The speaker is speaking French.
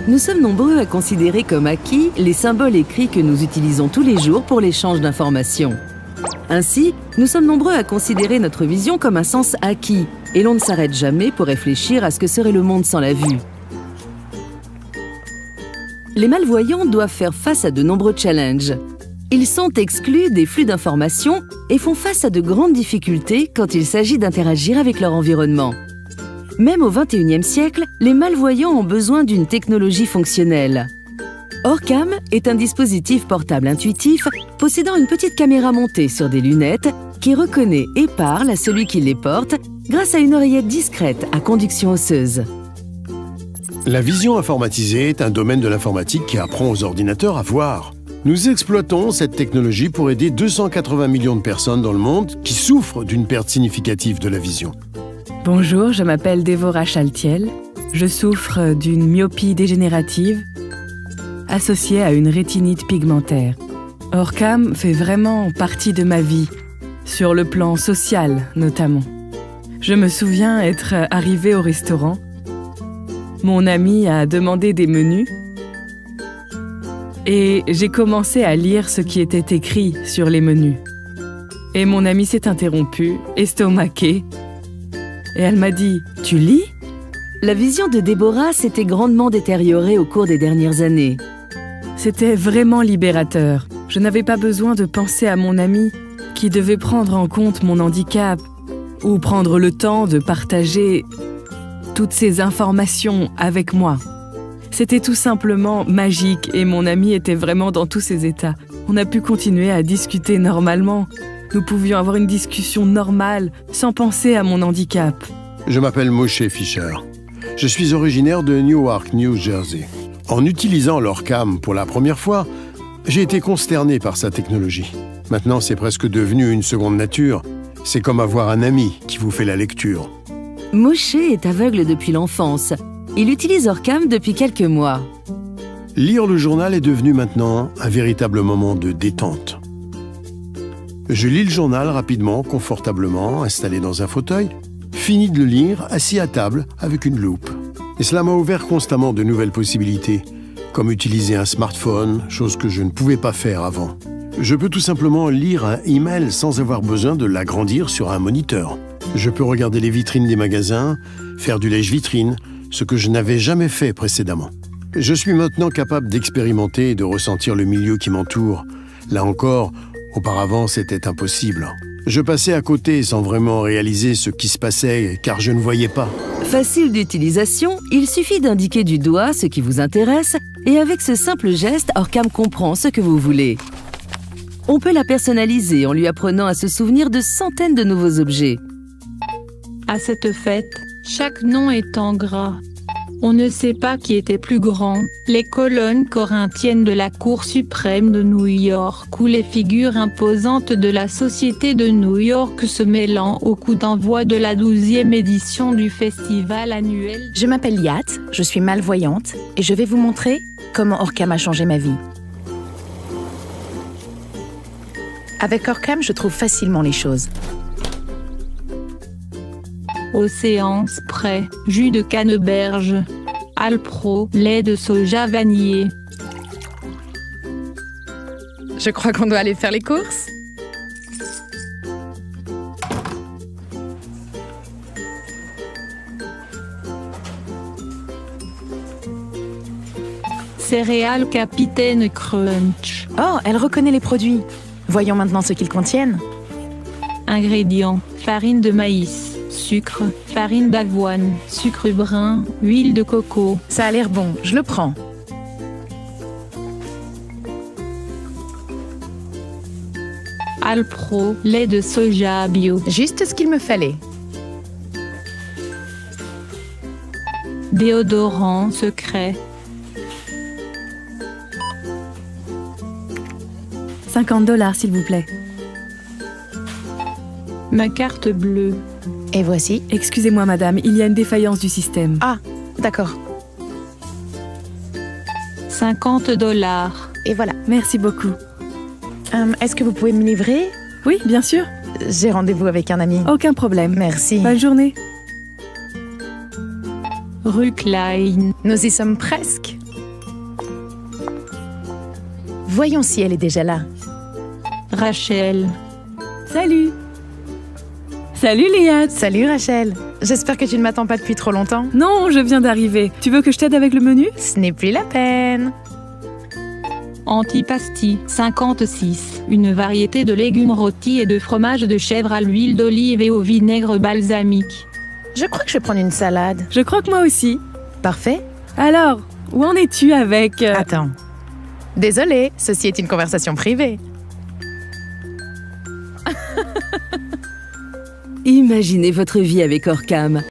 Nous sommes nombreux à considérer comme acquis les symboles écrits que nous utilisons tous les jours pour l'échange d'informations. Ainsi, nous sommes nombreux à considérer notre vision comme un sens acquis, et l'on ne s'arrête jamais pour réfléchir à ce que serait le monde sans la vue. Les malvoyants doivent faire face à de nombreux challenges. Ils sont exclus des flux d'informations et font face à de grandes difficultés quand il s'agit d'interagir avec leur environnement. Même au XXIe siècle, les malvoyants ont besoin d'une technologie fonctionnelle. Orcam est un dispositif portable intuitif possédant une petite caméra montée sur des lunettes qui reconnaît et parle à celui qui les porte grâce à une oreillette discrète à conduction osseuse. La vision informatisée est un domaine de l'informatique qui apprend aux ordinateurs à voir. Nous exploitons cette technologie pour aider 280 millions de personnes dans le monde qui souffrent d'une perte significative de la vision. Bonjour, je m'appelle Dévorah Chaltiel. Je souffre d'une myopie dégénérative associée à une rétinite pigmentaire. Orcam fait vraiment partie de ma vie, sur le plan social notamment. Je me souviens être arrivée au restaurant. Mon ami a demandé des menus et j'ai commencé à lire ce qui était écrit sur les menus. Et mon ami s'est interrompu, estomaqué, et elle m'a dit « Tu lis ?» La vision de Déborah s'était grandement détériorée au cours des dernières années. C'était vraiment libérateur. Je n'avais pas besoin de penser à mon ami qui devait prendre en compte mon handicap ou prendre le temps de partager toutes ces informations avec moi. C'était tout simplement magique et mon ami était vraiment dans tous ses états. On a pu continuer à discuter normalement. Nous pouvions avoir une discussion normale sans penser à mon handicap. Je m'appelle Moshe Fischer. Je suis originaire de Newark, New Jersey. En utilisant l'Orcam pour la première fois, j'ai été consterné par sa technologie. Maintenant, c'est presque devenu une seconde nature. C'est comme avoir un ami qui vous fait la lecture. Moshe est aveugle depuis l'enfance. Il utilise Orcam depuis quelques mois. Lire le journal est devenu maintenant un véritable moment de détente. Je lis le journal rapidement, confortablement, installé dans un fauteuil, fini de le lire, assis à table, avec une loupe. Et cela m'a ouvert constamment de nouvelles possibilités, comme utiliser un smartphone, chose que je ne pouvais pas faire avant. Je peux tout simplement lire un email sans avoir besoin de l'agrandir sur un moniteur. Je peux regarder les vitrines des magasins, faire du lèche-vitrine, ce que je n'avais jamais fait précédemment. Je suis maintenant capable d'expérimenter et de ressentir le milieu qui m'entoure. Là encore, auparavant, c'était impossible. Je passais à côté sans vraiment réaliser ce qui se passait car je ne voyais pas. Facile d'utilisation, il suffit d'indiquer du doigt ce qui vous intéresse et avec ce simple geste, Orcam comprend ce que vous voulez. On peut la personnaliser en lui apprenant à se souvenir de centaines de nouveaux objets. À cette fête, chaque nom est en gras. On ne sait pas qui était plus grand, les colonnes corinthiennes de la Cour suprême de New York ou les figures imposantes de la Société de New York se mêlant au coup d'envoi de la 12e édition du festival annuel. Je m'appelle Liat, je suis malvoyante et je vais vous montrer comment Orcam a changé ma vie. Avec Orcam, je trouve facilement les choses. Océan Spray, jus de canneberge. Alpro, lait de soja vanillé. Je crois qu'on doit aller faire les courses. Céréales Capitaine Crunch. Oh, elle reconnaît les produits. Voyons maintenant ce qu'ils contiennent. Ingrédients, farine de maïs. Sucre, farine d'avoine, sucre brun, huile de coco. Ça a l'air bon, je le prends. Alpro, lait de soja bio. Juste ce qu'il me fallait. Déodorant secret. 50 $ s'il vous plaît. Ma carte bleue. Et voici. Excusez-moi madame, il y a une défaillance du système. Ah, d'accord. 50 $. Et voilà. Merci beaucoup. Est-ce que vous pouvez me livrer? Oui, bien sûr. J'ai rendez-vous avec un ami. Aucun problème. Merci. Bonne journée. Rue Klein. Nous y sommes presque. Voyons si elle est déjà là. Rachel. Salut. Salut Liat. Salut Rachel. J'espère que tu ne m'attends pas depuis trop longtemps. Non, je viens d'arriver. Tu veux que je t'aide avec le menu? Ce n'est plus la peine. Antipasti, 56. Une variété de légumes rôtis et de fromage de chèvre à l'huile d'olive et au vinaigre balsamique. Je crois que je vais prendre une salade. Je crois que moi aussi. Parfait. Alors, où en es-tu avec... Attends. Désolée, ceci est une conversation privée. Imaginez votre vie avec Orcam.